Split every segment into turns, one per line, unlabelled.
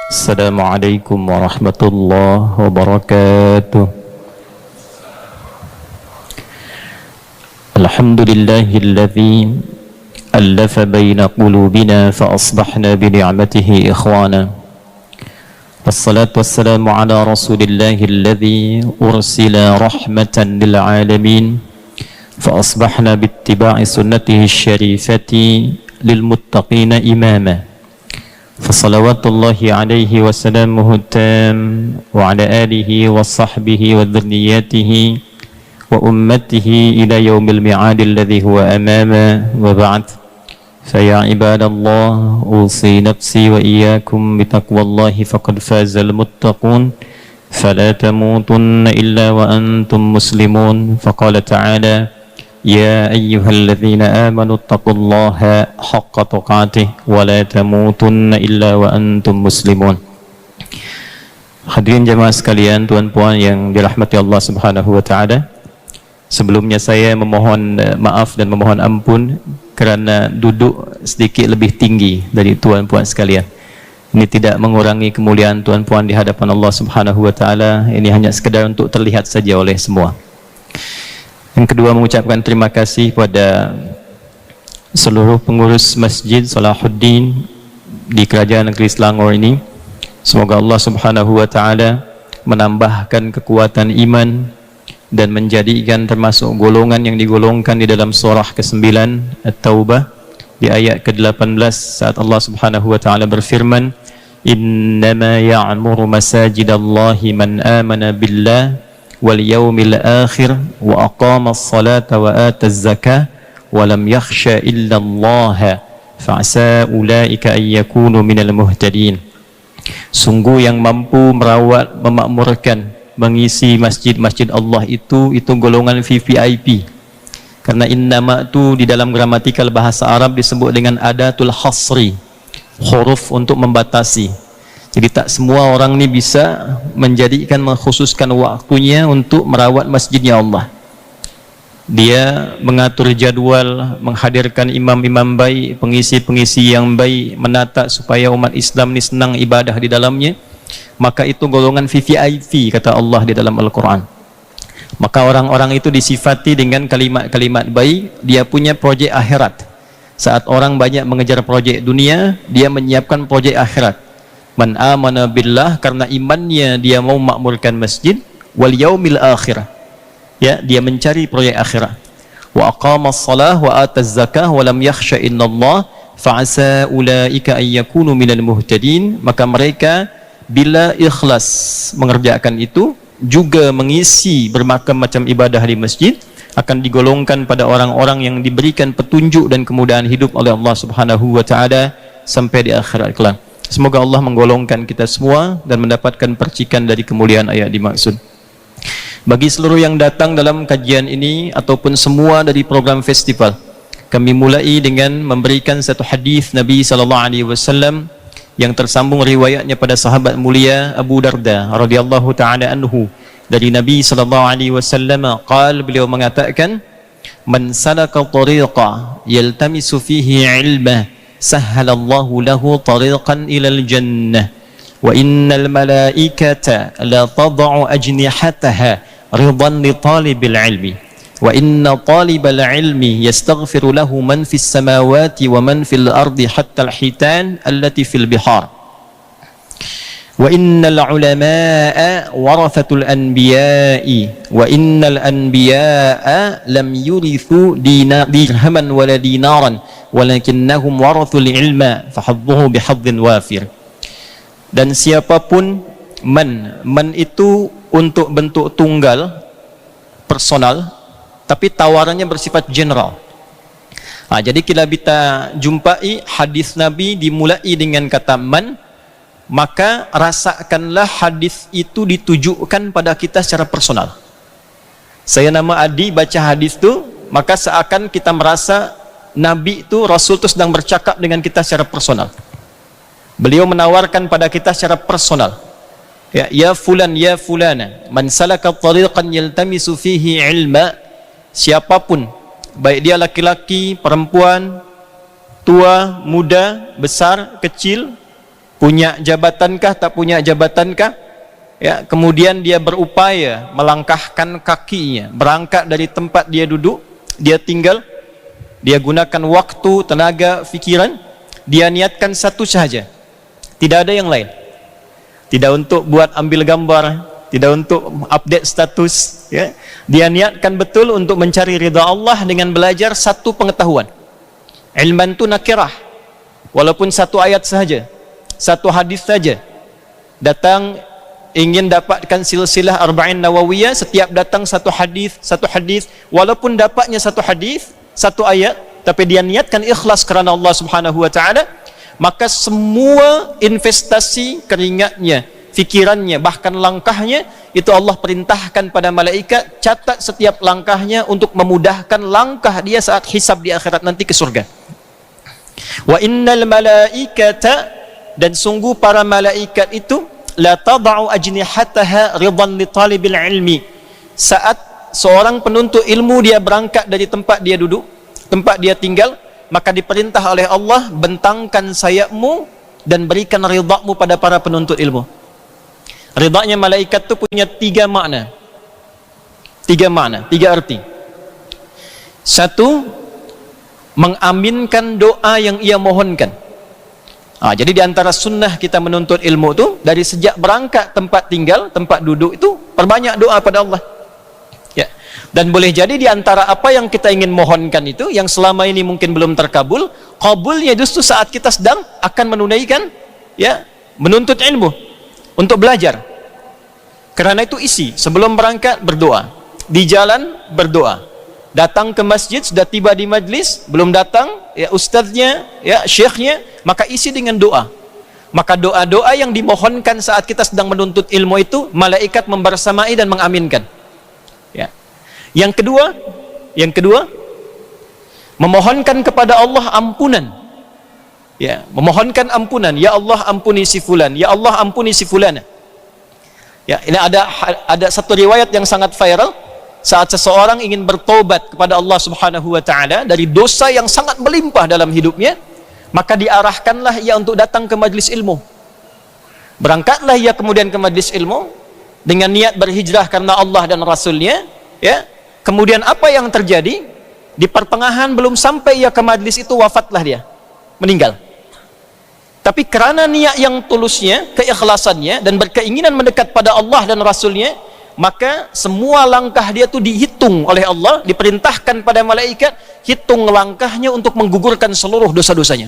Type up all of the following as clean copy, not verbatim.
Assalamualaikum warahmatullahi wabarakatuh. Alhamdulillahilladzi allafa baina qulubina fa asbahna bi ni'matihi ikhwana. Wassalatu wassalamu ala rasulillahilladzi ursila rahmatan lil alamin fa asbahna bi ittiba'i sunnatihi syarifati lil muttaqina imama. Fasalawatullahi alaihi wa salamuhu tam wa ala alihi wa sahbihi wa dhurriyyatihi wa ummatihi ila yaumil mi'ad alladhi huwa amama wa ba'd. Faya ibadallah, usi nafsi wa iyyakum bitaqwallahi faqad fazal muttaqun fala tamutunna illa wa antum muslimun. Faqala ta'ala يا أيها الذين آمنوا اتقوا الله حق تقاته ولا تموتن إلا وأنتم مسلمون. Hadirin jemaah sekalian, tuan-puan yang dirahmati Allah Subhanahu wa taala. Sebelumnya saya memohon maaf dan memohon ampun kerana duduk sedikit lebih tinggi dari tuan-puan sekalian. Ini tidak mengurangi kemuliaan tuan-puan di hadapan Allah Subhanahu wa taala. Ini hanya sekadar untuk terlihat saja oleh semua. Yang kedua, mengucapkan terima kasih kepada seluruh pengurus Masjid Salahuddin di Kerajaan Negeri Selangor ini. Semoga Allah Subhanahu wa taala menambahkan kekuatan iman dan menjadikan termasuk golongan yang digolongkan di dalam surah ke-9 At-Taubah di ayat ke-18 saat Allah Subhanahu wa taala berfirman, "Innama ya'muru masajidallahi man amana billah wal yaumil akhir wa aqama as-salata wa ata az-zakah wa lam yakhsha illa Allah fa'asa ulaika ay yakunu minal muhtadin." Sungguh yang mampu merawat, memakmurkan, mengisi masjid-masjid Allah itu golongan VVIP. Karena innama itu di dalam gramatikal bahasa Arab disebut dengan adatul hasri, huruf untuk membatasi. Jadi tak semua orang ni bisa menjadikan, mengkhususkan waktunya untuk merawat masjidnya Allah. Dia mengatur jadual, menghadirkan imam-imam baik, pengisi-pengisi yang baik, menata supaya umat Islam ni senang ibadah di dalamnya. Maka itu golongan VVIP, kata Allah di dalam Al-Quran. Maka orang-orang itu disifati dengan kalimat-kalimat baik. Dia punya projek akhirat. Saat orang banyak mengejar projek dunia, dia menyiapkan projek akhirat. Man amana billah, karena imannya dia mau makmurkan masjid, wal yaumil akhir, ya, dia mencari proyek akhirat. Wa aqamas salah wa ataz zakah wa lam yakhsha illallah fa'asa ulaika ay yakunu minal muhtadin. Maka mereka bila ikhlas mengerjakan itu, juga mengisi bermacam-macam ibadah di masjid, akan digolongkan pada orang-orang yang diberikan petunjuk dan kemudahan hidup oleh Allah Subhanahu wa taala sampai di akhirat kelak. Semoga Allah menggolongkan kita semua dan mendapatkan percikan dari kemuliaan ayat dimaksud. Bagi seluruh yang datang dalam kajian ini ataupun semua dari program festival, kami mulai dengan memberikan satu hadis Nabi SAW yang tersambung riwayatnya pada sahabat mulia Abu Darda radhiyallahu taala anhu dari Nabi SAW. Beliau mengatakan, "Man salaka tariqa yaltamisu fihi ilma sahhalallahu lahu tariqan ilal jannah wa innal malaikata la tad'u ajnihataha ridan li talibil ilmi wa inna talibal ilmi yastaghfiru lahu man fis samawati wa man fil ardi hatta al hitan allati fil bihar wa innal ulama'a warathatul anbiya'i wa innal anbiya'a lam yurithu dirhaman wala dinaran walakinnahum warathul ilma fahadduhu bihadzin wafir." Dan siapapun man itu untuk bentuk tunggal personal, tapi tawarannya bersifat general. Jadi bila kita jumpai hadis Nabi dimulai dengan kata man, maka rasakanlah hadis itu ditujukan pada kita secara personal. Saya nama Adi, baca hadis itu, maka seakan kita merasa Nabi itu, Rasul itu sedang bercakap dengan kita secara personal. Beliau menawarkan pada kita secara personal. Ya fulan, ya fulana, man salaka tariqan yaltamisu fihi ilma. Siapapun, baik dia laki-laki, perempuan, tua, muda, besar, kecil, punya jabatankah, tak punya jabatankah, ya, kemudian dia berupaya melangkahkan kakinya, berangkat dari tempat dia duduk, dia tinggal, dia gunakan waktu, tenaga, fikiran, dia niatkan satu sahaja, tidak ada yang lain, tidak untuk buat ambil gambar, tidak untuk update status, ya. Dia niatkan betul untuk mencari ridha Allah dengan belajar satu pengetahuan. Ilman tu nakirah, walaupun satu ayat sahaja, satu hadis saja. Datang ingin dapatkan silsilah Arba'in Nawawiyah, setiap datang satu hadis, walaupun dapatnya satu hadis, satu ayat, tapi dia niatkan ikhlas kerana Allah Subhanahu wa taala, maka semua investasi keringatnya, fikirannya, bahkan langkahnya, itu Allah perintahkan pada malaikat, catat setiap langkahnya untuk memudahkan langkah dia saat hisab di akhirat nanti ke surga. Wa innal malaikata, dan sungguh para malaikat itu, la tad'u ajnihataha ridan li talibil ilmi. Saat seorang penuntut ilmu dia berangkat dari tempat dia duduk, tempat dia tinggal, maka diperintah oleh Allah, bentangkan sayapmu dan berikan ridhamu pada para penuntut ilmu. Ridhanya malaikat itu punya tiga makna, tiga arti. Satu, mengaminkan doa yang ia mohonkan. Jadi di antara sunnah kita menuntut ilmu itu, dari sejak berangkat tempat tinggal, tempat duduk itu, perbanyak doa pada Allah. Ya. Dan boleh jadi di antara apa yang kita ingin mohonkan itu, yang selama ini mungkin belum terkabul, kabulnya justru saat kita sedang akan menunaikan, ya, menuntut ilmu, untuk belajar. Karena itu isi, sebelum berangkat berdoa, di jalan berdoa, datang ke masjid, sudah tiba di majlis, belum datang, ya, ustaznya, ya, syekhnya, maka isi dengan doa. Maka doa-doa yang dimohonkan saat kita sedang menuntut ilmu itu, malaikat membersamai dan mengaminkan. Ya. Yang kedua, memohonkan kepada Allah ampunan. Ya, memohonkan ampunan. Ya Allah ampuni si fulan, ya Allah ampuni si fulana. Ya, ini ada satu riwayat yang sangat viral. Saat seseorang ingin bertobat kepada Allah Subhanahu wa taala dari dosa yang sangat melimpah dalam hidupnya, maka diarahkanlah ia untuk datang ke majlis ilmu. Berangkatlah ia kemudian ke majlis ilmu dengan niat berhijrah karena Allah dan Rasulnya, ya. Kemudian apa yang terjadi? Di pertengahan belum sampai ia ke majlis itu, wafatlah dia, meninggal. Tapi kerana niat yang tulusnya, keikhlasannya, dan berkeinginan mendekat pada Allah dan Rasulnya, maka semua langkah dia itu dihitung oleh Allah, diperintahkan pada malaikat, hitung langkahnya untuk menggugurkan seluruh dosa-dosanya.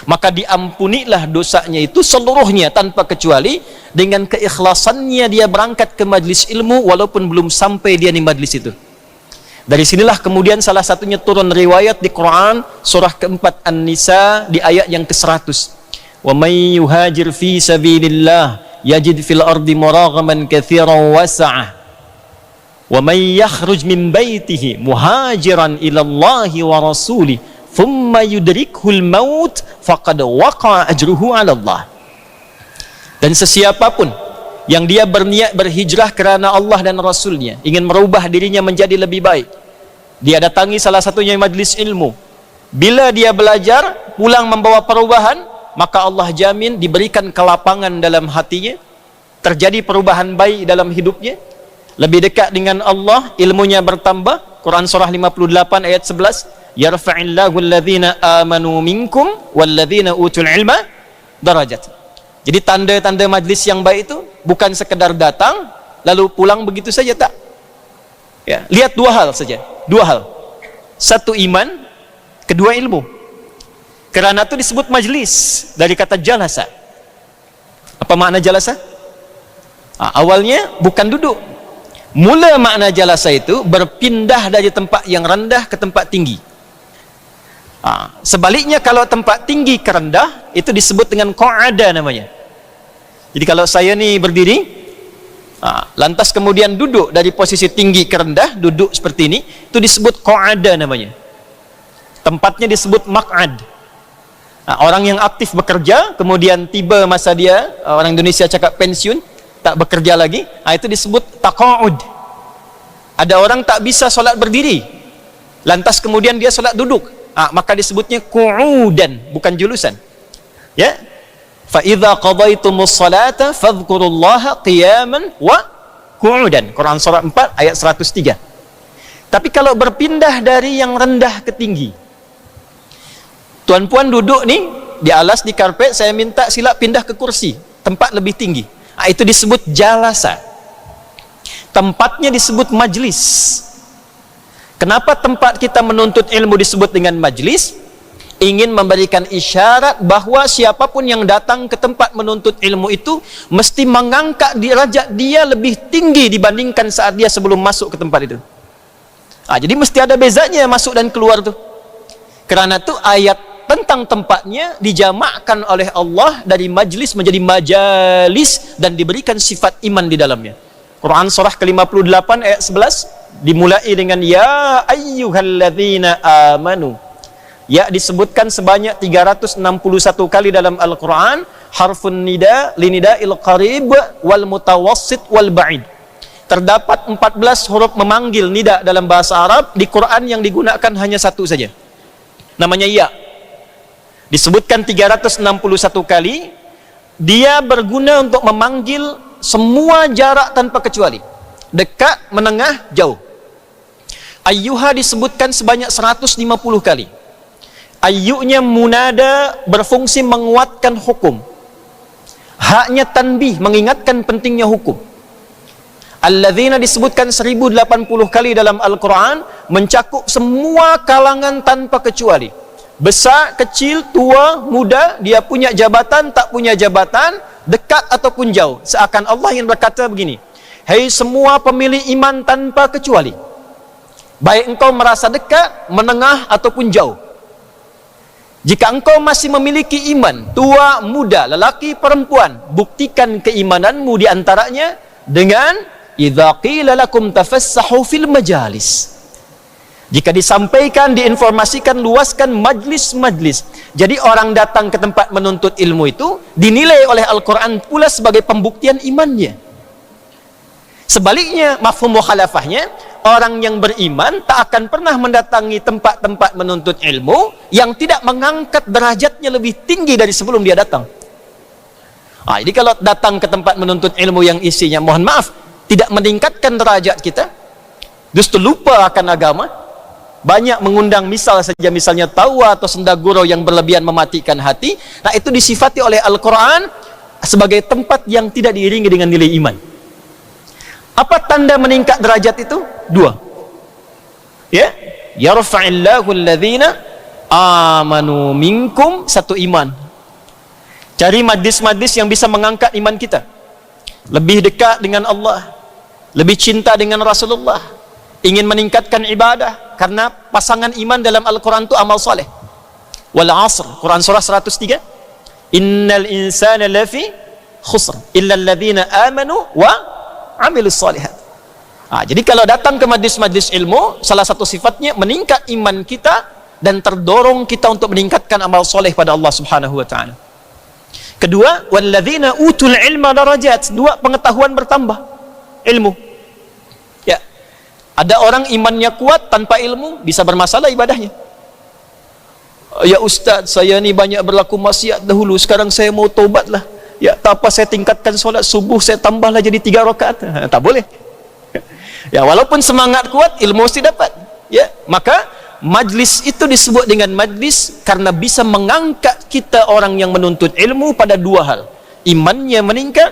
Maka diampunilah dosanya itu seluruhnya tanpa kecuali, dengan keikhlasannya dia berangkat ke majlis ilmu walaupun belum sampai dia di majlis itu. Dari sinilah kemudian salah satunya turun riwayat di Quran surah keempat An-Nisa di ayat yang ke-100. Wa may yuhajir fi sabilillah yajid fil ardi muraghaman katsiran wasa'ah wa may yakhruj min baitihi muhajiran ila Allahi wa rasulih thumma yudrikhul maut faqad waqa'a ajruhu 'ala Allah. Dan sesiapapun yang dia berniat berhijrah kerana Allah dan Rasulnya, ingin merubah dirinya menjadi lebih baik, dia datangi salah satunya majlis ilmu, bila dia belajar pulang membawa perubahan, maka Allah jamin diberikan kelapangan dalam hatinya, terjadi perubahan baik dalam hidupnya, lebih dekat dengan Allah, ilmunya bertambah. Quran surah 58 ayat 11, yarfa'illahu alladhina amanu minkum walladhina utul ilma darajat. Jadi tanda-tanda majlis yang baik itu bukan sekedar datang lalu pulang begitu saja, tak. Ya, lihat dua hal saja, dua hal. Satu iman, kedua ilmu. Kerana itu disebut majlis dari kata jalasa. Apa makna jalasa? Awalnya bukan duduk. Mula makna jalasa itu berpindah dari tempat yang rendah ke tempat tinggi. Sebaliknya kalau tempat tinggi ke rendah itu disebut dengan qa'ada namanya. Jadi kalau saya ni berdiri, lantas kemudian duduk dari posisi tinggi ke rendah, duduk seperti ini, itu disebut qa'ada namanya. Tempatnya disebut maq'ad. Orang yang aktif bekerja, kemudian tiba masa dia, orang Indonesia cakap pensiun, tak bekerja lagi, itu disebut taqa'ud. Ada orang tak bisa solat berdiri, lantas kemudian dia solat duduk, maka disebutnya qu'udan, bukan julusan. Ya,
Fa idza qadaytumus salata fadhkurullaha qiyaman wa qu'udan. Quran surah 4 ayat 103. Tapi kalau berpindah dari yang rendah ke tinggi, tuan puan duduk nih di alas, di karpet, saya minta sila pindah ke kursi, tempat lebih tinggi. Itu disebut jalasa. Tempatnya disebut majlis. Kenapa tempat kita menuntut ilmu disebut dengan majlis? Ingin memberikan isyarat bahwa siapapun yang datang ke tempat menuntut ilmu itu mesti mengangkat derajat dia lebih tinggi dibandingkan saat dia sebelum masuk ke tempat itu. Jadi mesti ada bezanya masuk dan keluar tuh. Karena itu ayat tentang tempatnya dijamakkan oleh Allah dari majlis menjadi majalis dan diberikan sifat iman di dalamnya. Quran surah ke-58 ayat 11 dimulai dengan ya ayyuhalladzina amanu. Ya disebutkan sebanyak 361 kali dalam Al-Quran. Harfun nida linida'il qarib wal mutawassit wal ba'id. Terdapat 14 huruf memanggil nida dalam bahasa Arab. Di Quran yang digunakan hanya satu saja, namanya ya. Disebutkan 361 kali. Dia berguna untuk memanggil semua jarak tanpa kecuali, dekat, menengah, jauh. Ayyuha disebutkan sebanyak 150 kali. Ayyunya munada, berfungsi menguatkan hukum. Haknya tanbih, mengingatkan pentingnya hukum. Alladzina disebutkan 1080 kali dalam Al-Quran, mencakup semua kalangan tanpa kecuali. Besar, kecil, tua, muda, dia punya jabatan, tak punya jabatan, dekat ataupun jauh. Seakan Allah yang berkata begini, hei semua pemilik iman tanpa kecuali, baik engkau merasa dekat, menengah ataupun jauh. Jika engkau masih memiliki iman, tua, muda, lelaki, perempuan, buktikan keimananmu di antaranya dengan idza qila lakum tafassahu fil majalis. Jika disampaikan, diinformasikan, luaskan majlis-majlis. Jadi orang datang ke tempat menuntut ilmu itu dinilai oleh Al-Quran pula sebagai pembuktian imannya. Sebaliknya, mafhum mukhalafahnya, orang yang beriman tak akan pernah mendatangi tempat-tempat menuntut ilmu yang tidak mengangkat derajatnya lebih tinggi dari sebelum dia datang. Jadi kalau datang ke tempat menuntut ilmu yang isinya, mohon maaf, tidak meningkatkan derajat kita, justru lupa akan agama, banyak mengundang misal saja, misalnya tawa atau senda gurau yang berlebihan mematikan hati, itu disifati oleh Al-Quran sebagai tempat yang tidak diiringi dengan nilai iman. Apa tanda meningkat derajat itu? Dua. Ya, yarfa'illahu alladhina amanu minkum, satu iman. Cari majlis-majlis yang bisa mengangkat iman kita. Lebih dekat dengan Allah, lebih cinta dengan Rasulullah, ingin meningkatkan ibadah, karena pasangan iman dalam Al-Quran itu amal soleh. Wal asr, Quran surah 103, innal insana lafi khusr illa alladhina amanu wa amilus solihat. Jadi kalau datang ke majlis-majlis ilmu, salah satu sifatnya meningkat iman kita dan terdorong kita untuk meningkatkan amal soleh pada Allah Subhanahu wa taala. Kedua, walladzina utul ilma darajat, dua, pengetahuan bertambah, ilmu. Ya. Ada orang imannya kuat tanpa ilmu bisa bermasalah ibadahnya. Ya Ustaz, saya ni banyak berlaku maksiat dahulu, sekarang saya mau tobatlah. Ya, tak apa, saya tingkatkan solat subuh, saya tambahlah jadi 3 rakaat. Tak boleh. Ya, walaupun semangat kuat, ilmu mesti dapat. Ya, maka majlis itu disebut dengan majlis karena bisa mengangkat kita orang yang menuntut ilmu pada dua hal. Imannya meningkat,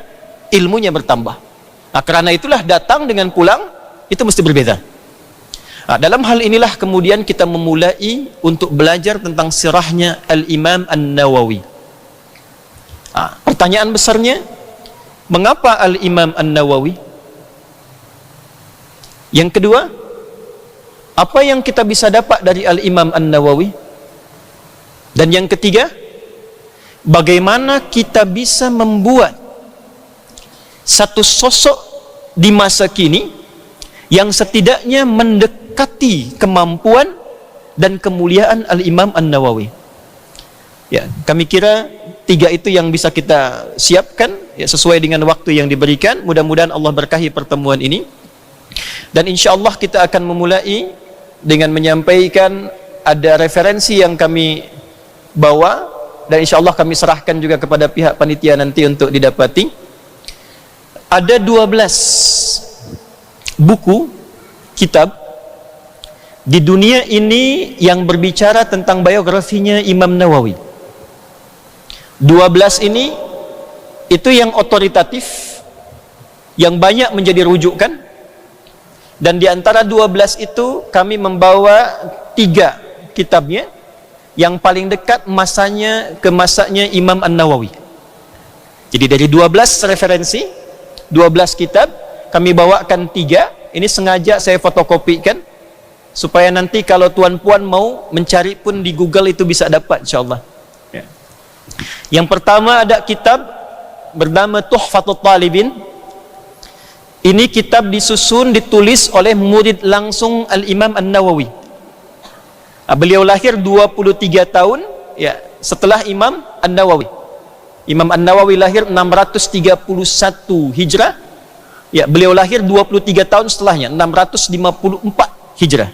ilmunya bertambah. Karena itulah datang dengan pulang itu mesti berbeza. Dalam hal inilah kemudian kita memulai untuk belajar tentang sirahnya Al-Imam An-Nawawi. Pertanyaan besarnya, mengapa Al-Imam An-Nawawi? Yang kedua, apa yang kita bisa dapat dari Al-Imam An-Nawawi? Dan yang ketiga, bagaimana kita bisa membuat satu sosok di masa kini yang setidaknya mendekati kemampuan dan kemuliaan Al-Imam An-Nawawi. Ya, kami kira 3 itu yang bisa kita siapkan ya, sesuai dengan waktu yang diberikan. Mudah-mudahan Allah berkahi pertemuan ini. Dan insya Allah kita akan memulai dengan menyampaikan ada referensi yang kami bawa dan insyaallah kami serahkan juga kepada pihak panitia nanti untuk didapati. Ada 12 buku kitab di dunia ini yang berbicara tentang biografinya Imam Nawawi. 12 ini itu yang otoritatif, yang banyak menjadi rujukan, dan di antara 12 itu kami membawa 3 kitabnya yang paling dekat masanya ke masanya Imam An-Nawawi. Jadi dari 12 referensi, 12 kitab, kami bawakan 3. Ini sengaja saya fotokopikan supaya nanti kalau tuan-puan mau mencari pun di Google itu bisa dapat insyaallah. Ya. Yang pertama ada kitab bernama Tuhfatul Talibin. Ini kitab disusun, ditulis oleh murid langsung Al-Imam An-Nawawi. Beliau lahir 23 tahun ya setelah Imam An-Nawawi. Imam An-Nawawi lahir 631 Hijrah. Ya, beliau lahir 23 tahun setelahnya, 654 Hijrah.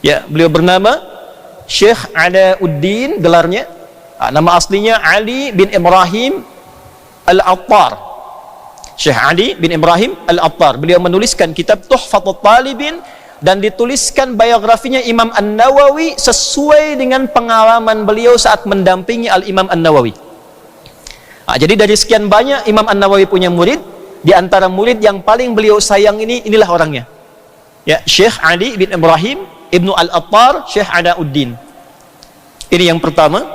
Ya, beliau bernama Syekh Alauddin, gelarnya. Nama aslinya Ali bin Ibrahim Al-Attar. Syekh Ali bin Ibrahim Al-Attar. Beliau menuliskan kitab Tuhfatul Talibin dan dituliskan biografinya Imam An-Nawawi sesuai dengan pengalaman beliau saat mendampingi Al-Imam An-Nawawi. Jadi dari sekian banyak Imam An-Nawawi punya murid, di antara murid yang paling beliau sayang inilah orangnya. Ya, Syekh Ali bin Ibrahim Ibnu Al-Attar Syekh Alauddin. Ini yang pertama.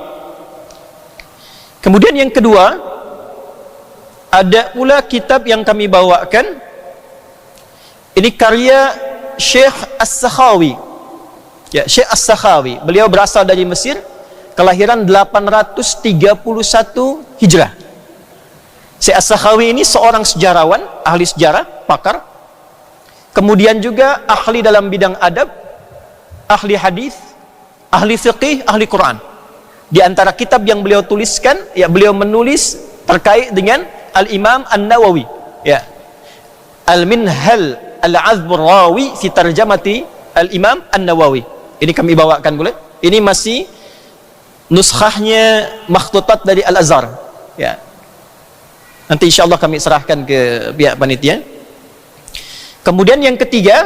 Kemudian yang kedua, ada pula kitab yang kami bawakan. Ini karya Syekh As-Sakhawi. Ya, Syekh As-Sakhawi. Beliau berasal dari Mesir, kelahiran 831 Hijrah. Syekh As-Sakhawi ini seorang sejarawan, ahli sejarah, pakar. Kemudian juga ahli dalam bidang adab, ahli hadis, ahli fiqih, ahli Quran. Di antara kitab yang beliau tuliskan, ya beliau menulis terkait dengan Al-Imam An-Nawawi. Ya. Al-Minhal Al-Azbur Rawi fi tarjamati Al-Imam An-Nawawi. Ini kami bawakan boleh. Ini masih nuskhahnya makhtutat dari Al-Azhar. Ya. Nanti insyaallah kami serahkan ke pihak panitia. Kemudian yang ketiga,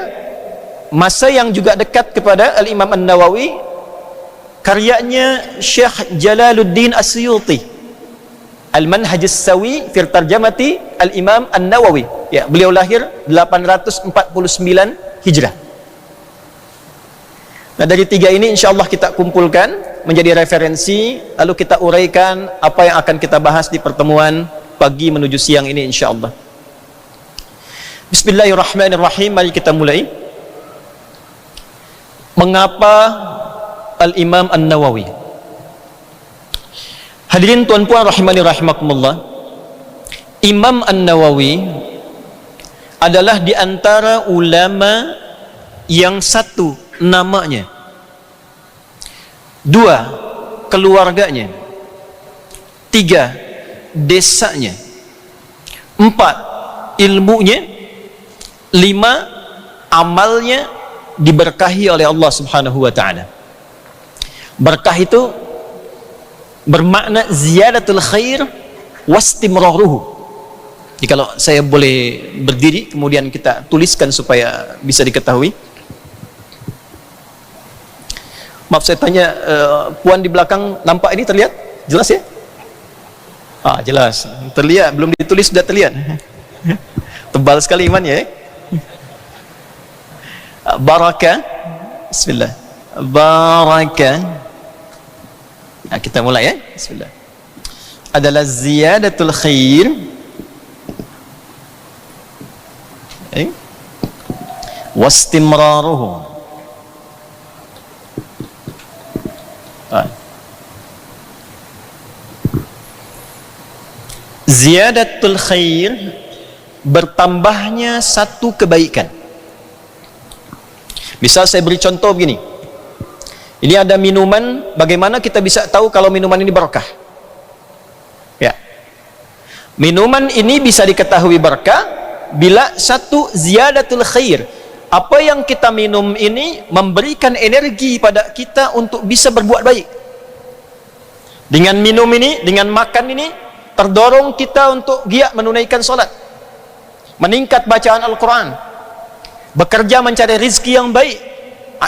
masa yang juga dekat kepada Al-Imam An-Nawawi, karyanya Syekh Jalaluddin As-Suyuti, Al-Manhaj As-Sawi fi tarjamati Al-Imam An-Nawawi. Ya, beliau lahir 849 Hijrah. Nah, dari 3 ini insyaallah kita kumpulkan menjadi referensi, lalu kita uraikan apa yang akan kita bahas di pertemuan pagi menuju siang ini insyaallah. Bismillahirrahmanirrahim. Mari kita mulai. Mengapa Al-Imam An-Nawawi? Hadirin tuan-puan rahimani rahimakumullah, Imam An-Nawawi adalah di antara ulama yang satu namanya, 2 keluarganya, 3 desanya, 4 ilmunya, 5 amalnya diberkahi oleh Allah Subhanahu wa taala. Berkah itu bermakna ziyadatul khair wastimraruhu. Jadi kalau saya boleh berdiri kemudian kita tuliskan supaya bisa diketahui. Maaf saya tanya, puan di belakang nampak ini terlihat? Jelas ya? Jelas. Terlihat, belum ditulis sudah terlihat. Tebal sekali imannya ya. Baraka. Bismillah. Baraka. Nah, kita mulai ya. Bismillah. Adalah ziyadatul khair. Wastimraruhu. Ziyadatul khair, bertambahnya satu kebaikan. Misal saya beri contoh begini. Ini ada minuman, bagaimana kita bisa tahu kalau minuman ini berkah? Ya. Minuman ini bisa diketahui berkah bila satu ziyadatul khair. Apa yang kita minum ini memberikan energi pada kita untuk bisa berbuat baik. Dengan minum ini, dengan makan ini, terdorong kita untuk giat menunaikan solat, meningkat bacaan Al-Quran, bekerja mencari rizki yang baik.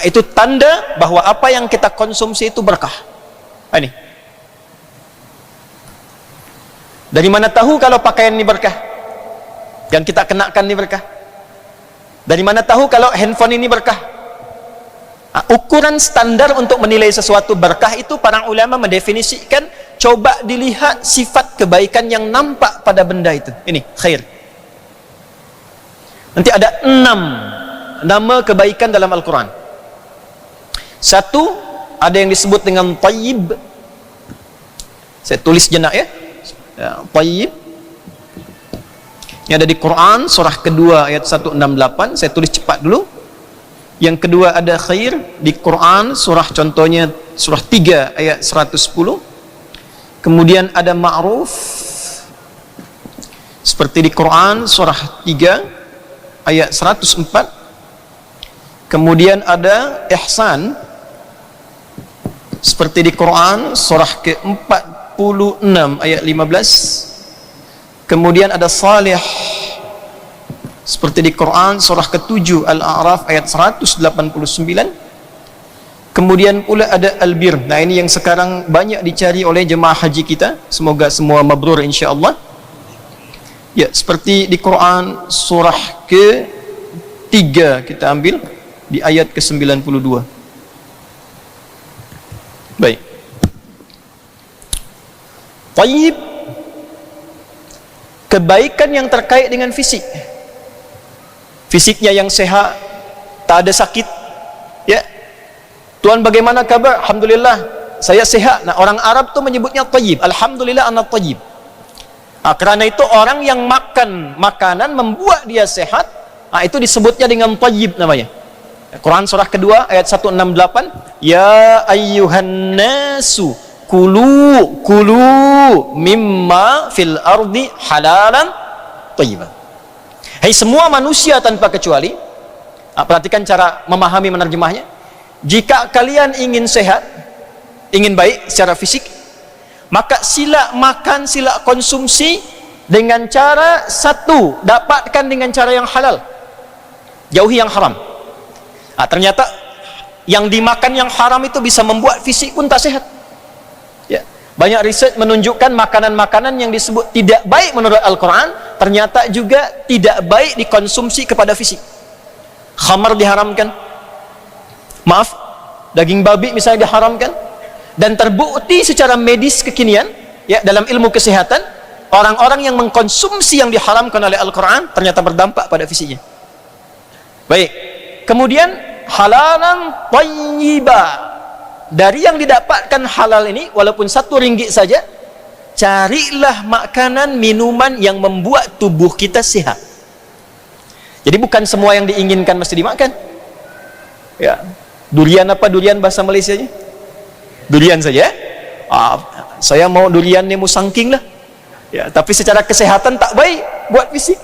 Itu tanda bahwa apa yang kita konsumsi itu berkah. Ini. Dari mana tahu kalau pakaian ini berkah? Yang kita kenakan ini berkah? Dari mana tahu kalau handphone ini berkah? Ukuran standar untuk menilai sesuatu berkah itu para ulama mendefinisikan, coba dilihat sifat kebaikan yang nampak pada benda itu. Ini khair. Nanti ada 6 nama kebaikan dalam Al-Quran. 1, ada yang disebut dengan tayyib. Saya tulis jenak ya, tayyib. Ini ada di Quran surah kedua ayat 168. Saya tulis cepat dulu. Yang kedua ada khair di Quran surah, contohnya surah 3 ayat 110. Kemudian ada ma'ruf seperti di Quran surah 3 ayat 104. Kemudian ada ihsan seperti di Quran surah ke-46 ayat 15. Kemudian ada salih seperti di Quran surah ke-7 Al-A'raf ayat 189. Kemudian pula ada al-bir. Nah, ini yang sekarang banyak dicari oleh jemaah haji kita. Semoga semua mabrur insya-Allah. Ya, seperti di Quran surah ke-3 kita ambil di ayat ke-92. Baik. Tayyib, kebaikan yang terkait dengan fisik. Fisiknya yang sehat, tak ada sakit. Ya. Tuan bagaimana kabar? Alhamdulillah, saya sehat. Nah, orang Arab tu menyebutnya tayyib. Alhamdulillah ana tayyib. Kerana itu orang yang makan makanan membuat dia sehat, itu disebutnya dengan tayyib namanya. Quran surah kedua ayat 168, ya ayyuhan nasu kulu mimma fil ardi halalan tayyiban. Hai semua manusia tanpa kecuali, perhatikan cara memahami menerjemahnya. Jika kalian ingin sehat, ingin baik secara fisik, maka sila makan, sila konsumsi dengan cara satu, dapatkan dengan cara yang halal, jauhi yang haram. Ternyata yang dimakan yang haram itu bisa membuat fisik pun tak sehat. Ya. Banyak riset menunjukkan makanan-makanan yang disebut tidak baik menurut Al-Quran ternyata juga tidak baik dikonsumsi kepada fisik. Khamar diharamkan, maaf, daging babi misalnya diharamkan, dan terbukti secara medis kekinian, ya, dalam ilmu kesehatan, orang-orang yang mengkonsumsi yang diharamkan oleh Al-Quran ternyata berdampak pada fisiknya. Baik, kemudian halalan tayyiba. Dari yang didapatkan halal ini, walaupun RM1 saja, carilah makanan, minuman yang membuat tubuh kita sehat. Jadi bukan semua yang diinginkan mesti dimakan. Ya, durian apa durian bahasa Malaysianya? Durian saja. Saya mau durian nemu sangking lah. Ya, tapi secara kesehatan tak baik buat fisik.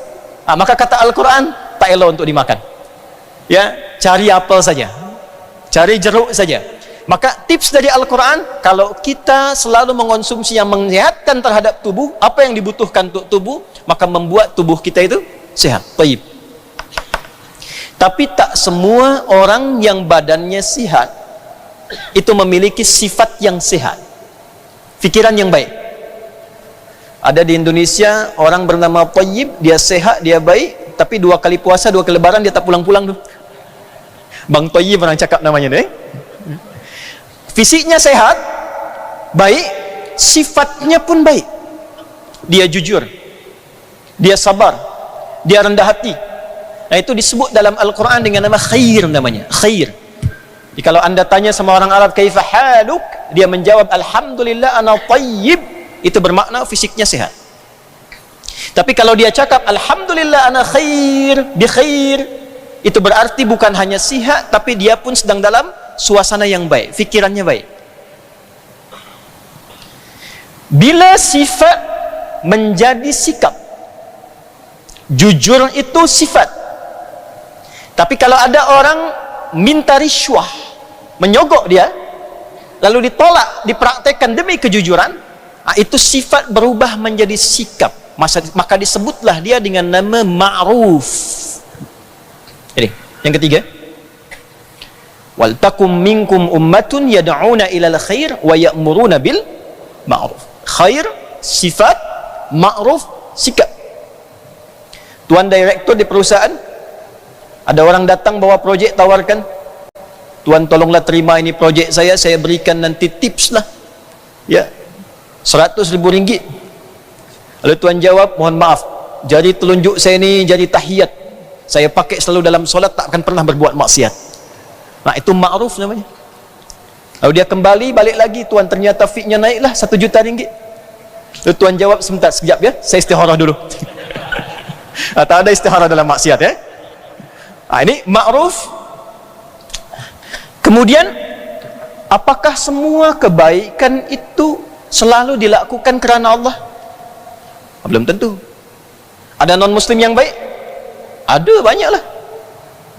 Maka kata Al-Quran tak elok untuk dimakan. Ya, cari apel saja, cari jeruk saja. Maka tips dari Al-Quran, kalau kita selalu mengonsumsi yang menyehatkan terhadap tubuh, apa yang dibutuhkan untuk tubuh, maka membuat tubuh kita itu sehat, tayyib. Tapi tak semua orang yang badannya sehat itu memiliki sifat yang sehat, fikiran yang baik. Ada di Indonesia orang bernama tayyib, dia sehat, dia baik, tapi 2 kali puasa, 2 kali lebaran dia tak pulang-pulang tu. Bang Tayyib orang cakap namanya deh. Fisiknya sehat, baik, sifatnya pun baik. Dia jujur, dia sabar, dia rendah hati. Nah, itu disebut dalam Al-Quran dengan nama khair namanya, khair. Jadi kalau anda tanya sama orang Arab, kaifa haluk? Dia menjawab, alhamdulillah ana tayyib. Itu bermakna fisiknya sehat. Tapi kalau dia cakap, alhamdulillah ana khair, bi khair, itu berarti bukan hanya sihat, tapi dia pun sedang dalam suasana yang baik, fikirannya baik. Bila sifat menjadi sikap, jujur itu sifat. Tapi kalau ada orang minta riswah, menyogok dia, lalu ditolak, dipraktekkan demi kejujuran, itu sifat berubah menjadi sikap. Maka disebutlah dia dengan nama ma'ruf. Jadi, yang ketiga, wal takum minkum ummatun yad'una ilal khair wa ya'muruna bil ma'ruf. Khair sifat, ma'ruf sikap. Tuan direktur di perusahaan, ada orang datang bawa projek, tawarkan, tuan tolonglah terima ini projek saya berikan nanti tips lah, ya, 100.000 ringgit. Lalu tuan jawab, mohon maaf, jari telunjuk saya ni jari tahiyat, saya pakai selalu dalam solat, tak akan pernah berbuat maksiat. Nah, itu ma'ruf namanya. Lalu dia kembali, balik lagi, tuan ternyata fee-nya naiklah 1 juta ringgit. Lalu tuan jawab, sebentar, sekejap ya, saya istikharah dulu. Tak ada istikharah dalam maksiat ya. Ini ma'ruf. Kemudian, apakah semua kebaikan itu selalu dilakukan kerana Allah? Belum tentu. Ada non-muslim yang baik? Ada, banyaklah.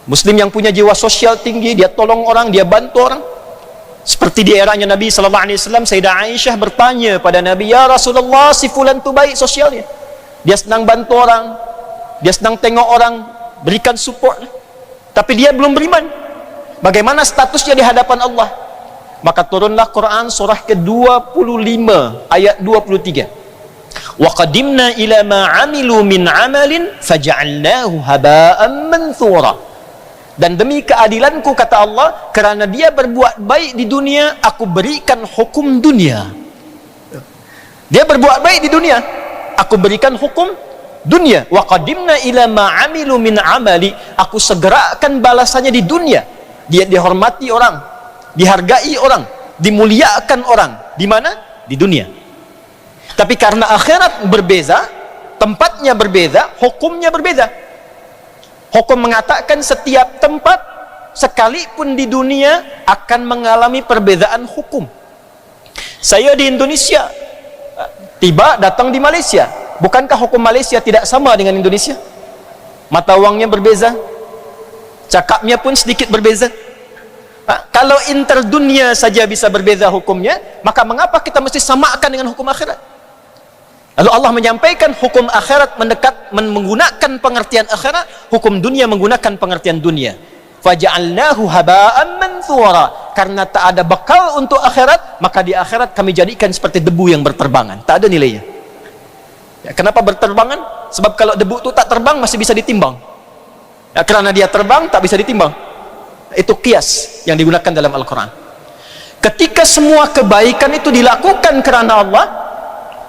Muslim yang punya jiwa sosial tinggi, dia tolong orang, dia bantu orang. Seperti di eranya Nabi SAW, Sayyidah Aisyah bertanya pada Nabi, ya Rasulullah, si fulan tu baik sosialnya, dia senang bantu orang, dia senang tengok orang, berikan support, tapi dia belum beriman. Bagaimana statusnya di hadapan Allah? Maka turunlah Quran surah ke-25 ayat 23. Wa qadimna ila ma 'amilu min 'amalin faj'alnahu haba'an manthura. Dan demi keadilanku, kata Allah, kerana dia berbuat baik di dunia, aku berikan hukum dunia. Dia berbuat baik di dunia, aku berikan hukum dunia. Wa qadimna ila ma 'amilu min 'amali, aku segerakan balasannya di dunia. Dia dihormati orang, dihargai orang, dimuliakan orang. Di mana? Di dunia. Tapi karena akhirat berbeza, tempatnya berbeza, hukumnya berbeza. Hukum mengatakan setiap tempat, sekalipun di dunia, akan mengalami perbezaan hukum. Saya di Indonesia, tiba datang di Malaysia. Bukankah hukum Malaysia tidak sama dengan Indonesia? Mata wangnya berbeza, cakapnya pun sedikit berbeza. Kalau interdunia saja bisa berbeza hukumnya, maka mengapa kita mesti samakan dengan hukum akhirat? Lalu Allah menyampaikan hukum akhirat menggunakan pengertian akhirat, hukum dunia menggunakan pengertian dunia. Faja'alnahu haba'an manthura. Karena tak ada bekal untuk akhirat, maka di akhirat kami jadikan seperti debu yang berterbangan, tak ada nilainya. Ya, kenapa berterbangan? Sebab kalau debu itu tak terbang masih bisa ditimbang. Ya, kerana dia terbang tak bisa ditimbang. Itu kias yang digunakan dalam Al-Quran. Ketika semua kebaikan itu dilakukan kerana Allah,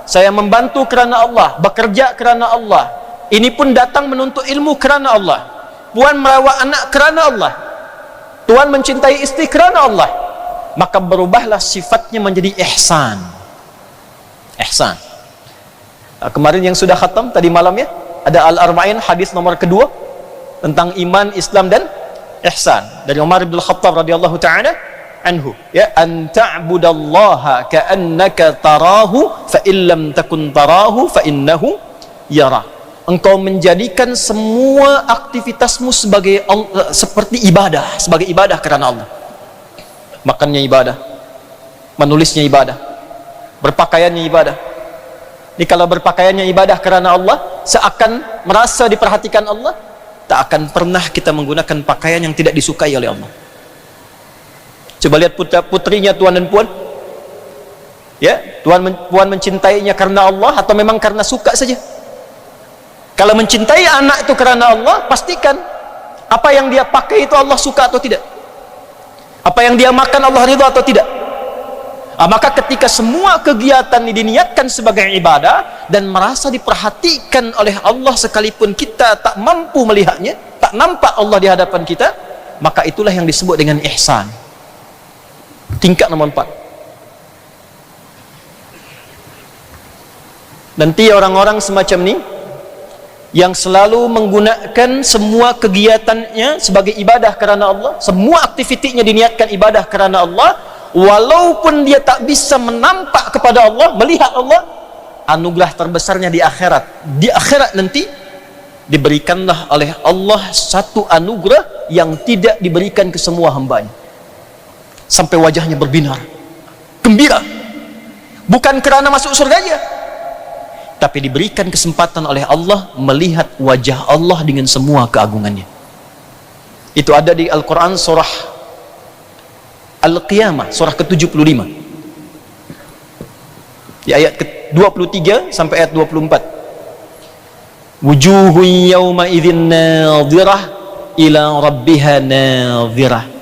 saya membantu kerana Allah, bekerja kerana Allah, ini pun datang menuntut ilmu kerana Allah, puan merawat anak kerana Allah, tuan mencintai istri kerana Allah, maka berubahlah sifatnya menjadi ihsan. Ihsan. Kemarin yang sudah khatam tadi malam ya, ada Al-Arba'in hadis nomor kedua tentang iman, Islam dan ihsan dari Umar bin Khattab radhiyallahu ta'ala anhu, ya, an ta'budallaha ka'annaka tarahu fa illam takun tarahu fa innahu yara. Engkau menjadikan semua aktivitasmu sebagai seperti ibadah, sebagai ibadah kerana Allah. Makannya ibadah, menulisnya ibadah, berpakaiannya ibadah. Ini kalau berpakaiannya ibadah kerana Allah, seakan merasa diperhatikan Allah, tak akan pernah kita menggunakan pakaian yang tidak disukai oleh Allah. Coba lihat putrinya tuan dan puan, ya, puan mencintainya karena Allah atau memang karena suka saja? Kalau mencintai anak itu karena Allah, pastikan apa yang dia pakai itu Allah suka atau tidak, apa yang dia makan Allah ridha atau tidak. Maka ketika semua kegiatan diniatkan sebagai ibadah dan merasa diperhatikan oleh Allah sekalipun kita tak mampu melihatnya, tak nampak Allah di hadapan kita, maka itulah yang disebut dengan ihsan. Tingkat nomor 4. Nanti orang-orang semacam ni yang selalu menggunakan semua kegiatannya sebagai ibadah kerana Allah, semua aktivitinya diniatkan ibadah kerana Allah, walaupun dia tak bisa menampak kepada Allah, melihat Allah, anugerah terbesarnya di akhirat. Di akhirat nanti diberikanlah oleh Allah satu anugerah yang tidak diberikan ke semua hambanya, sampai wajahnya berbinar. gembira. Bukan kerana masuk surga aja, tapi diberikan kesempatan oleh Allah melihat wajah Allah dengan semua keagungannya. Itu ada di Al-Quran surah Al-Qiyamah, surah ke-75. Di ayat ke-23 sampai ayat 24. Wujuhun yawma idzin nadhirah ila rabbiha nadhirah.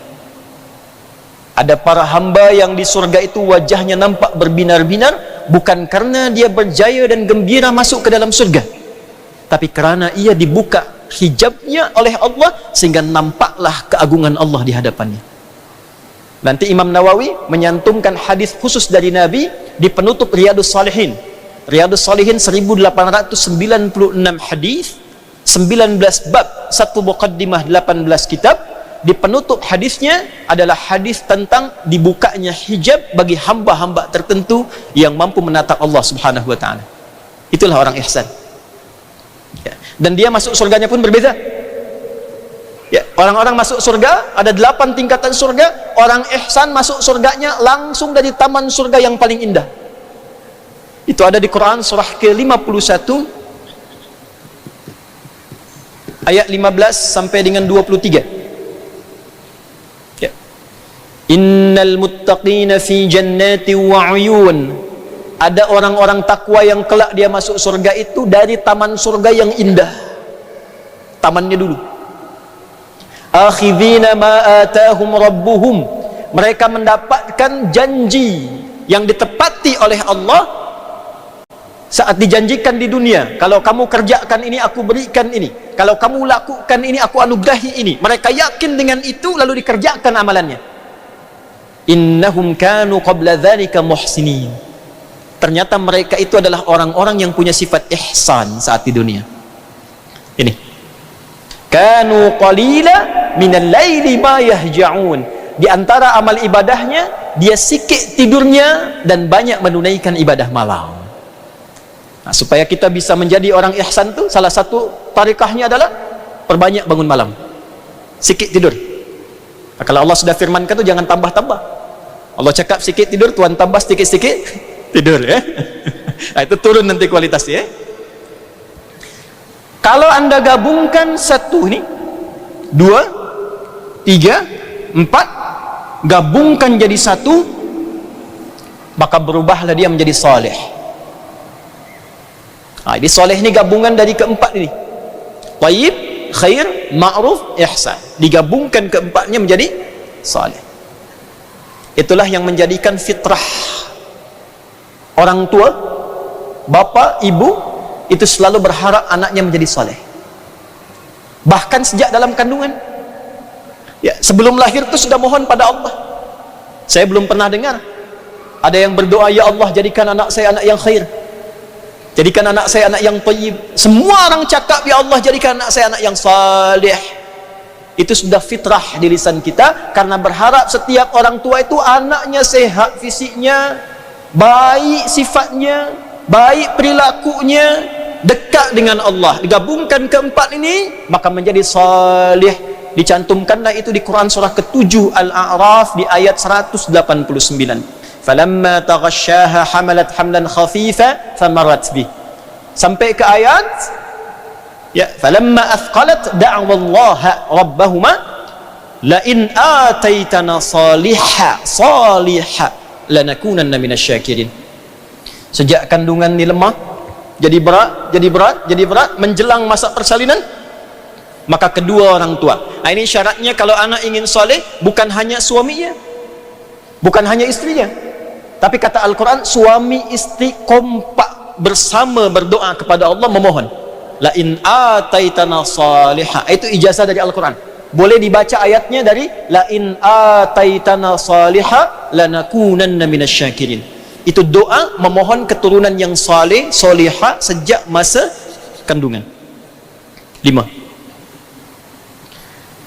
Ada para hamba yang di surga itu wajahnya nampak berbinar-binar, bukan karena dia berjaya dan gembira masuk ke dalam surga, tapi karena ia dibuka hijabnya oleh Allah sehingga nampaklah keagungan Allah di hadapannya. Nanti Imam Nawawi menyantumkan hadis khusus dari Nabi di penutup Riyadhus Shalihin. Riyadhus Shalihin 1896 hadis, 19 bab, 1 muqaddimah, 18 kitab. Di penutup hadisnya adalah hadis tentang dibukanya hijab bagi hamba-hamba tertentu yang mampu menatap Allah Subhanahu wa taala. Itulah orang ihsan. Ya. Dan dia masuk surganya pun berbeza. Ya, orang-orang masuk surga ada 8 tingkatan surga. Orang ihsan masuk surganya langsung dari taman surga yang paling indah. Itu ada di Quran surah ke-51 ayat 15 sampai dengan 23. Innal muttaqina fi jannati wa uyun. Ada orang-orang takwa yang kelak dia masuk surga itu dari taman surga yang indah. Tamannya dulu. Akhidhina ma atahum rabbuhum. Mereka mendapatkan janji yang ditepati oleh Allah saat dijanjikan di dunia. Kalau kamu kerjakan ini, aku berikan ini. Kalau kamu lakukan ini, aku anugerahi ini. Mereka yakin dengan itu lalu dikerjakan amalannya. Innahum kanu qabla dzalika muhsinin. Ternyata mereka itu adalah orang-orang yang punya sifat ihsan saat di dunia. Ini. Kanu qalila minal laili ma yahja'un. Di antara amal ibadahnya, dia sikit tidurnya dan banyak menunaikan ibadah malam. Nah, supaya kita bisa menjadi orang ihsan itu, salah satu tarikahnya adalah perbanyak bangun malam, sikit tidur. Nah, kalau Allah sudah firmankan itu jangan tambah-tambah. Allah cakap sikit tidur, Tuhan tambah sedikit-sedikit tidur, ya. Nah, itu turun nanti kualitasnya, ya. Kalau anda gabungkan 1 ini, 2, 3, 4, gabungkan jadi 1, maka berubahlah dia menjadi saleh. Nah, ini saleh ini gabungan dari keempat ini. Tayyib, khair, ma'ruf, ihsan. Digabungkan keempatnya menjadi saleh. Itulah yang menjadikan fitrah orang tua, bapa, ibu itu selalu berharap anaknya menjadi saleh. Bahkan sejak dalam kandungan. Ya, sebelum lahir itu sudah mohon pada Allah. Saya belum pernah dengar ada yang berdoa, ya Allah jadikan anak saya anak yang khair. Jadikan anak saya anak yang tayyib. Semua orang cakap, ya Allah jadikan anak saya anak yang saleh. Itu sudah fitrah di lisan kita, karena berharap setiap orang tua itu anaknya sehat fisiknya, baik sifatnya, baik perilakunya, dekat dengan Allah. Digabungkan keempat ini, maka menjadi saleh. Dicantumkanlah itu di Quran surah ke-7 Al-A'raf di ayat 189. Falamma taghasyaha hamalat hamlan khafifa famarat bih. Sampai ke ayat, ya, falamma athqalat da'wallaha rabbahuma la in ataitana salihha lanakunanna minasyakirin. Sejak kandungan ni lemah, jadi berat, menjelang masa persalinan, maka kedua orang tua. Nah, ini syaratnya kalau anak ingin soleh, bukan hanya suaminya, bukan hanya istrinya, tapi kata Al-Quran, suami istri kompak bersama berdoa kepada Allah memohon. La in ataitana salihah. Itu ijazah dari Al-Quran. Boleh dibaca ayatnya dari la in ataitana salihah lanakunanna minasyakirin. Itu doa memohon keturunan yang saleh, salihah sejak masa kandungan. 5.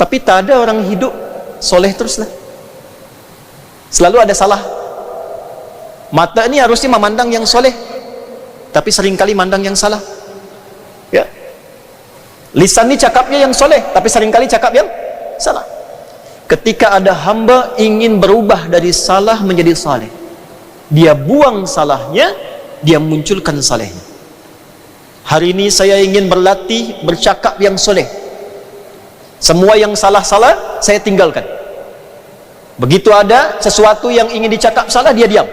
Tapi tak ada orang hidup soleh teruslah. Selalu ada salah. Mata ini harusnya memandang yang soleh, tapi seringkali mandang yang salah. Ya. Lisan ini cakapnya yang soleh, tapi seringkali cakap yang salah. Ketika ada hamba ingin berubah dari salah menjadi saleh, Dia buang salahnya, dia munculkan salehnya. Hari ini saya ingin berlatih bercakap yang soleh. Semua yang salah-salah saya tinggalkan. Begitu ada sesuatu yang ingin dicakap salah, dia diam.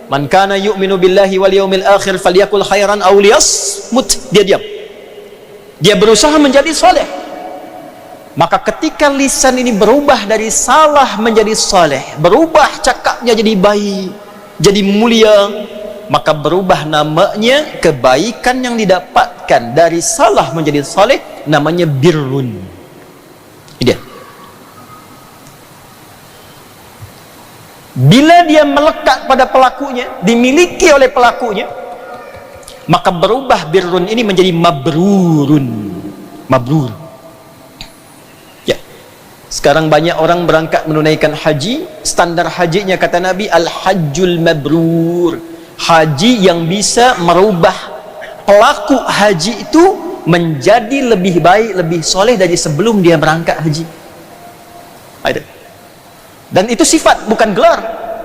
Man kana yu'minu billahi wal yawmil akhir falyakul khairan aw liyasmut. Dia diam. Dia berusaha menjadi soleh. Maka ketika lisan ini berubah dari salah menjadi soleh, berubah cakapnya jadi baik, jadi mulia, maka berubah namanya kebaikan yang didapatkan dari salah menjadi soleh, namanya birrun. Ini dia. Bila dia melekat pada pelakunya, dimiliki oleh pelakunya, maka berubah birrun ini menjadi mabrurun. Mabrur. Ya. Sekarang banyak orang berangkat menunaikan haji, standar hajinya kata Nabi al-hajjul mabrur. Haji yang bisa merubah pelaku haji itu menjadi lebih baik, lebih soleh dari sebelum dia berangkat haji. Ada. Dan itu sifat, bukan gelar,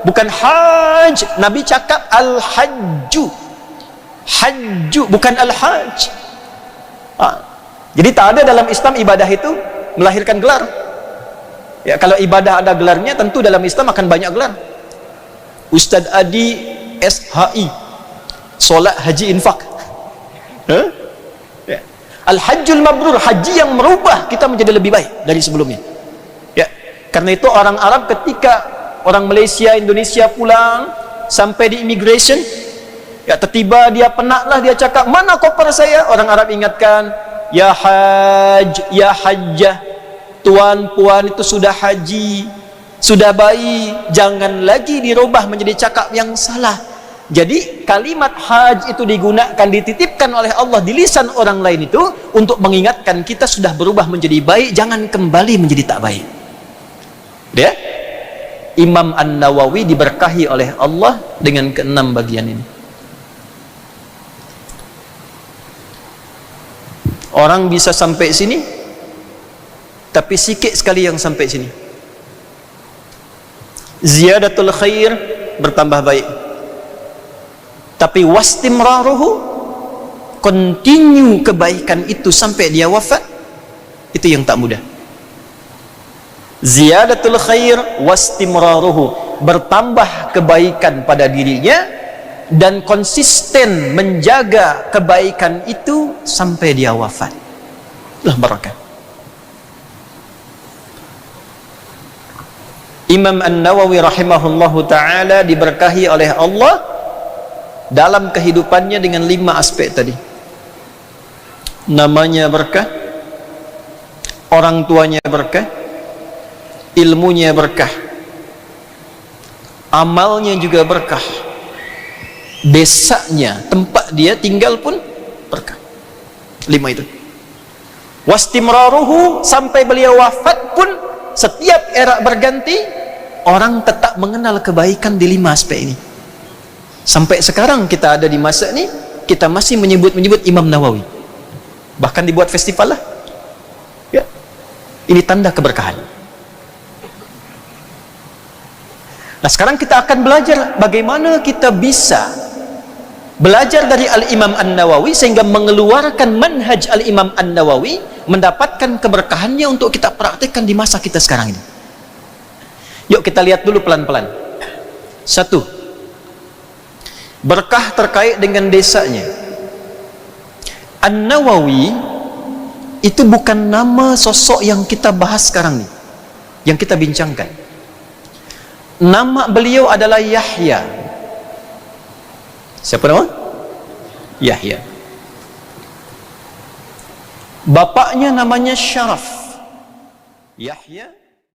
bukan haj. Nabi cakap al-hajju, hajju, bukan al-haj. Jadi tak ada dalam Islam ibadah itu melahirkan gelar. Ya, kalau ibadah ada gelarnya, tentu dalam Islam akan banyak gelar. Ustadz Adi SHI, solat haji infak. Ya. Al-hajjul mabrur, haji yang merubah kita menjadi lebih baik dari sebelumnya. Karena itu orang Arab ketika orang Malaysia, Indonesia pulang sampai di immigration, ya tiba dia penatlah, dia cakap, mana koper saya? Orang Arab ingatkan, ya haj, ya hajjah, tuan puan itu sudah haji, sudah baik, jangan lagi dirubah menjadi cakap yang salah. Jadi kalimat haj itu digunakan, dititipkan oleh Allah di lisan orang lain itu untuk mengingatkan kita sudah berubah menjadi baik, jangan kembali menjadi tak baik. Dia Imam An-Nawawi diberkahi oleh Allah dengan keenam bagian ini. Orang bisa sampai sini, tapi sikit sekali yang sampai sini. Ziyadatul khair, bertambah baik. Tapi wastimraruhu, continue kebaikan itu sampai dia wafat, itu yang tak mudah. Ziyadatul khair wastimraruhu, bertambah kebaikan pada dirinya dan konsisten menjaga kebaikan itu sampai dia wafat. Lah barakah. Imam An-Nawawi rahimahullahu ta'ala diberkahi oleh Allah dalam kehidupannya dengan 5 aspek tadi. Namanya berkah, orang tuanya berkah, ilmunya berkah, amalnya juga berkah, desanya, tempat dia tinggal pun berkah. 5 itu. Wastimraruhu, sampai beliau wafat pun setiap era berganti, orang tetap mengenal kebaikan di 5 aspek ini. Sampai sekarang kita ada di masa ini, kita masih menyebut Imam Nawawi, bahkan dibuat festival lah ya. Ini tanda keberkahan. Nah sekarang kita akan belajar bagaimana kita bisa belajar dari Al-Imam An-Nawawi sehingga mengeluarkan manhaj Al-Imam An-Nawawi, mendapatkan keberkahannya untuk kita praktikkan di masa kita sekarang ini. Yuk kita lihat dulu pelan-pelan. 1. Berkah terkait dengan desanya. An-Nawawi itu bukan nama sosok yang kita bahas sekarang nih, yang kita bincangkan. Nama beliau adalah Yahya. Siapa nama? Yahya. Bapaknya namanya Syaraf. Yahya